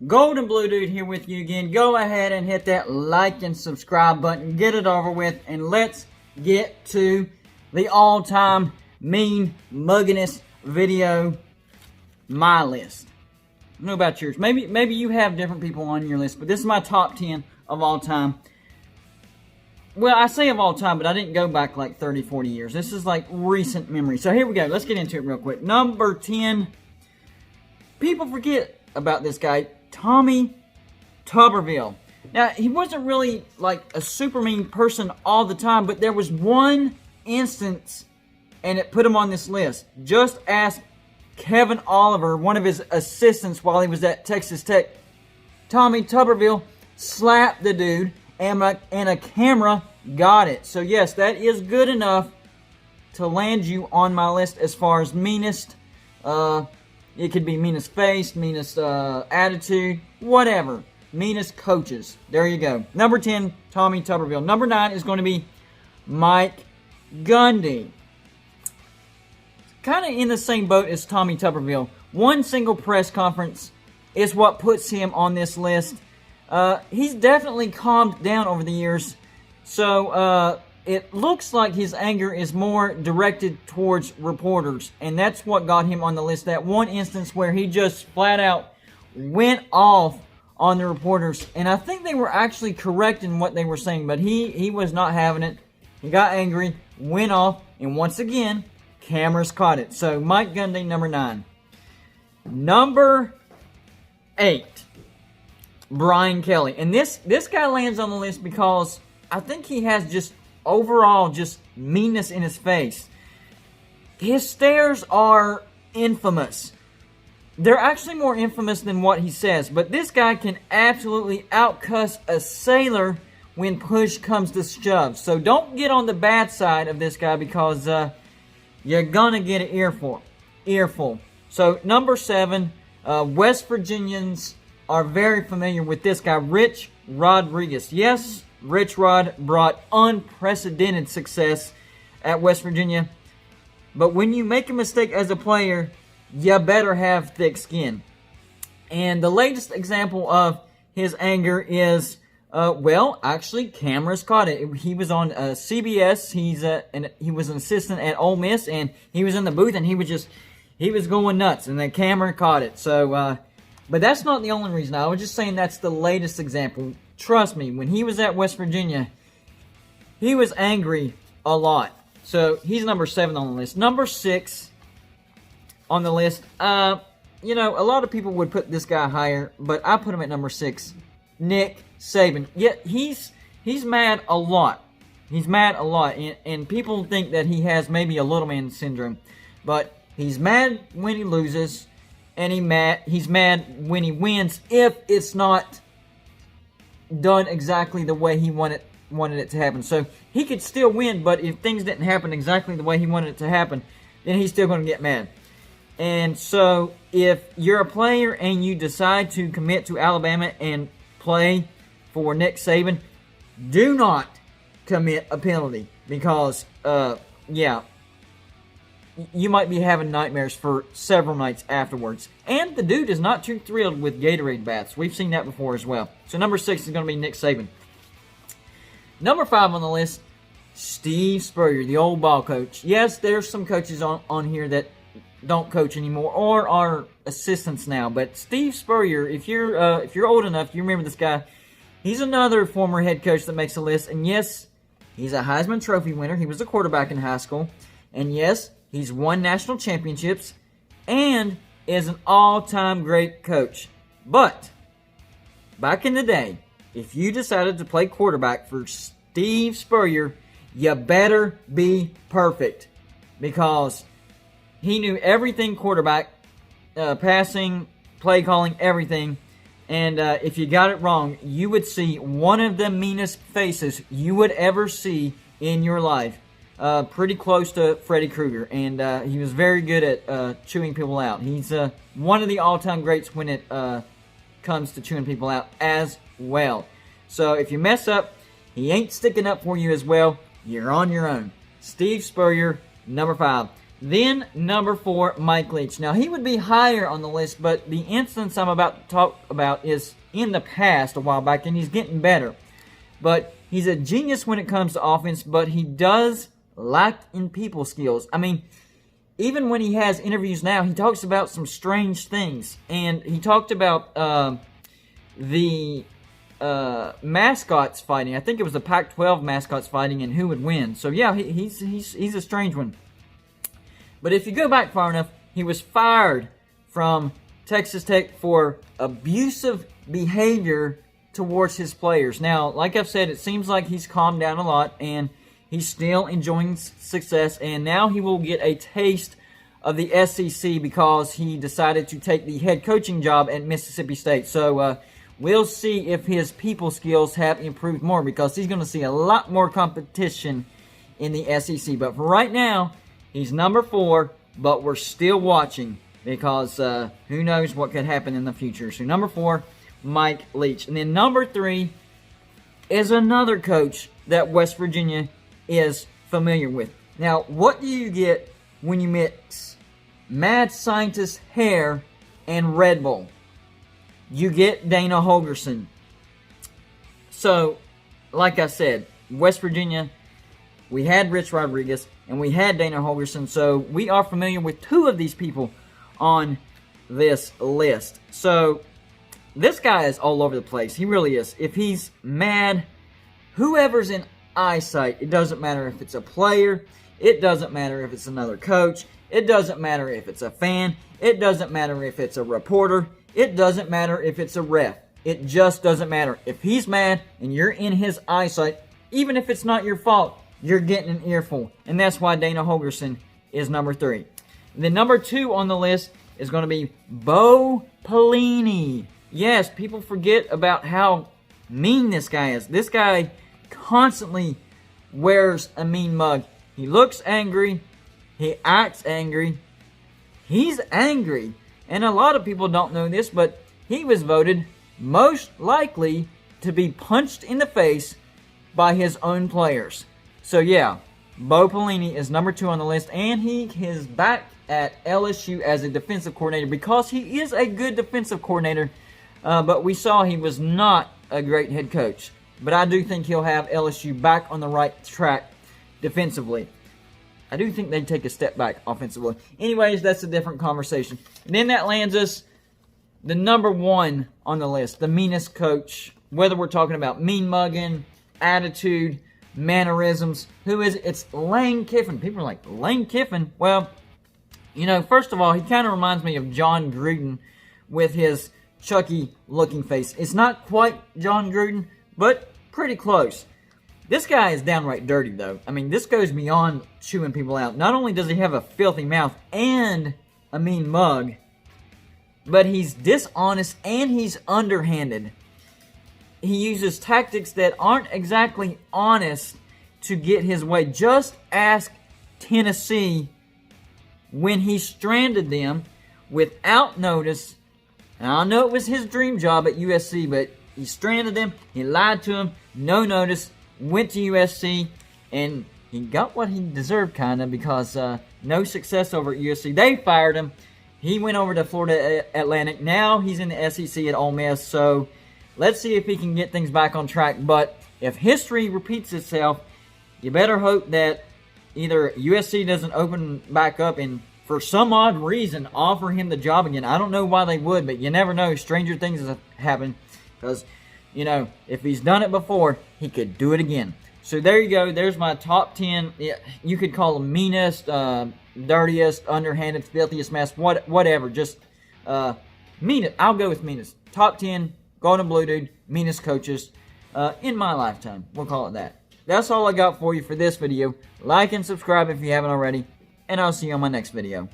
Golden Blue Dude here with you again. Go ahead and hit that like and subscribe button. Get it over with, and let's get to the all-time mean mugginess video, my list. I don't know about yours. Maybe you have different people on your list, but this is my top 10 of all time. Well, I say of all time, but I didn't go back like 30, 40 years. This is like recent memory. So here we go. Let's get into it real quick. Number 10. People forget about this guy, Tommy Tuberville. Now, he wasn't really like a super mean person all the time, but there was one instance, and it put him on this list. Just ask Kevin Oliver, one of his assistants while he was at Texas Tech. Tommy Tuberville slapped the dude, and a camera got it. So yes, that is good enough to land you on my list as far as meanest. It could be meanest face, meanest attitude, whatever. Meanest coaches. There you go. Number 10, Tommy Tuberville. Number 9 is going to be Mike Gundy. Kind of in the same boat as Tommy Tuberville. One single press conference is what puts him on this list. He's definitely calmed down over the years. So it looks like his anger is more directed towards reporters. And that's what got him on the list. That one instance where he just flat out went off on the reporters. And I think they were actually correct in what they were saying. But he was not having it. He got angry, went off, and once again, cameras caught it. So Mike Gundy, number 9. Number 8. Brian Kelly. And this guy lands on the list because I think he has just overall just meanness in his face. His stares are infamous. They're actually more infamous than what he says. But this guy can absolutely outcuss a sailor when push comes to shove. So don't get on the bad side of this guy because you're gonna get an earful. So number 7, West Virginians are very familiar with this guy, Rich Rodriguez. Yes, Rich Rod brought unprecedented success at West Virginia. But when you make a mistake as a player, you better have thick skin. And the latest example of his anger is, actually, cameras caught it. He was on CBS. He was an assistant at Ole Miss, and he was in the booth, and he was going nuts, and the camera caught it. So, but that's not the only reason. I was just saying that's the latest example. Trust me, when he was at West Virginia, he was angry a lot. So he's number 7 on the list. Number 6 on the list. A lot of people would put this guy higher, but I put him at number 6. Nick Saban. Yeah, he's mad a lot. He's mad a lot, and people think that he has maybe a little man syndrome, but he's mad when he loses. And he's mad when he wins if it's not done exactly the way he wanted it to happen. So he could still win, but if things didn't happen exactly the way he wanted it to happen, then he's still going to get mad. And so if you're a player and you decide to commit to Alabama and play for Nick Saban, do not commit a penalty because, you might be having nightmares for several nights afterwards. And the dude is not too thrilled with Gatorade baths. We've seen that before as well. So number 6 is going to be Nick Saban. Number 5 on the list, Steve Spurrier, the old ball coach. Yes, there's some coaches on here that don't coach anymore or are assistants now. But Steve Spurrier, if you're old enough, you remember this guy. He's another former head coach that makes a list. And yes, he's a Heisman Trophy winner. He was a quarterback in high school. And yes, he's won national championships and is an all-time great coach. But back in the day, if you decided to play quarterback for Steve Spurrier, you better be perfect because he knew everything quarterback, passing, play calling, everything. And if you got it wrong, you would see one of the meanest faces you would ever see in your life. Pretty close to Freddy Krueger, and he was very good at chewing people out. He's one of the all-time greats when it comes to chewing people out as well. So if you mess up, he ain't sticking up for you as well. You're on your own. Steve Spurrier, number 5. Then number 4, Mike Leach. Now, he would be higher on the list, but the instance I'm about to talk about is in the past a while back, and he's getting better. But he's a genius when it comes to offense, but he does lack in people skills. I mean, even when he has interviews now, he talks about some strange things. And he talked about the mascots fighting. I think it was the Pac-12 mascots fighting and who would win. So, yeah, he's a strange one. But if you go back far enough, he was fired from Texas Tech for abusive behavior towards his players. Now, like I've said, it seems like he's calmed down a lot, and he's still enjoying success, and now he will get a taste of the SEC because he decided to take the head coaching job at Mississippi State. So, we'll see if his people skills have improved more because he's going to see a lot more competition in the SEC. But for right now, he's number 4, but we're still watching because who knows what could happen in the future. So number 4, Mike Leach. And then number 3 is another coach that West Virginia is familiar with. Now, what do you get when you mix mad scientist hair and Red Bull? You get Dana Holgorsen. So, like I said, West Virginia, we had Rich Rodriguez, and we had Dana Holgorsen, so we are familiar with 2 of these people on this list. So, this guy is all over the place. He really is. If he's mad, whoever's in eyesight, it doesn't matter if it's a player, it doesn't matter if it's another coach, it doesn't matter if it's a fan, it doesn't matter if it's a reporter, it doesn't matter if it's a ref. It just doesn't matter. If he's mad and you're in his eyesight, even if it's not your fault, you're getting an earful. And that's why Dana Holgorsen is number 3. And then number 2 on the list is going to be Bo Pelini. Yes, people forget about how mean this guy is. This guy constantly wears a mean mug. He looks angry. He acts angry. He's angry. And a lot of people don't know this, but he was voted most likely to be punched in the face by his own players. So yeah, Bo Pelini is number 2 on the list, and he is back at LSU as a defensive coordinator because he is a good defensive coordinator, but we saw he was not a great head coach. But I do think he'll have LSU back on the right track defensively. I do think they'd take a step back offensively. Anyways, that's a different conversation. And then that lands us the number 1 on the list, the meanest coach. Whether we're talking about mean mugging, attitude, mannerisms, who is it? It's Lane Kiffin. People are like, Lane Kiffin? Well, you know, first of all, he kind of reminds me of John Gruden with his Chucky-looking face. It's not quite John Gruden, but pretty close. This guy is downright dirty, though. I mean, this goes beyond chewing people out. Not only does he have a filthy mouth and a mean mug, but he's dishonest and he's underhanded. He uses tactics that aren't exactly honest to get his way. Just ask Tennessee when he stranded them without notice. And I know it was his dream job at USC, but he stranded them, he lied to them, no notice, went to USC, and he got what he deserved, kind of, because no success over at USC. They fired him. He went over to Florida Atlantic. Now he's in the SEC at Ole Miss, so let's see if he can get things back on track. But if history repeats itself, you better hope that either USC doesn't open back up and for some odd reason offer him the job again. I don't know why they would, but you never know. Stranger things have happened because, you know, if he's done it before, he could do it again. So there you go. There's my top 10. Yeah, you could call them meanest, dirtiest, underhanded, filthiest mess, whatever. Just meanest. I'll go with meanest. Top 10 Golden Blue Dude, meanest coaches in my lifetime. We'll call it that. That's all I got for you for this video. Like and subscribe if you haven't already, and I'll see you on my next video.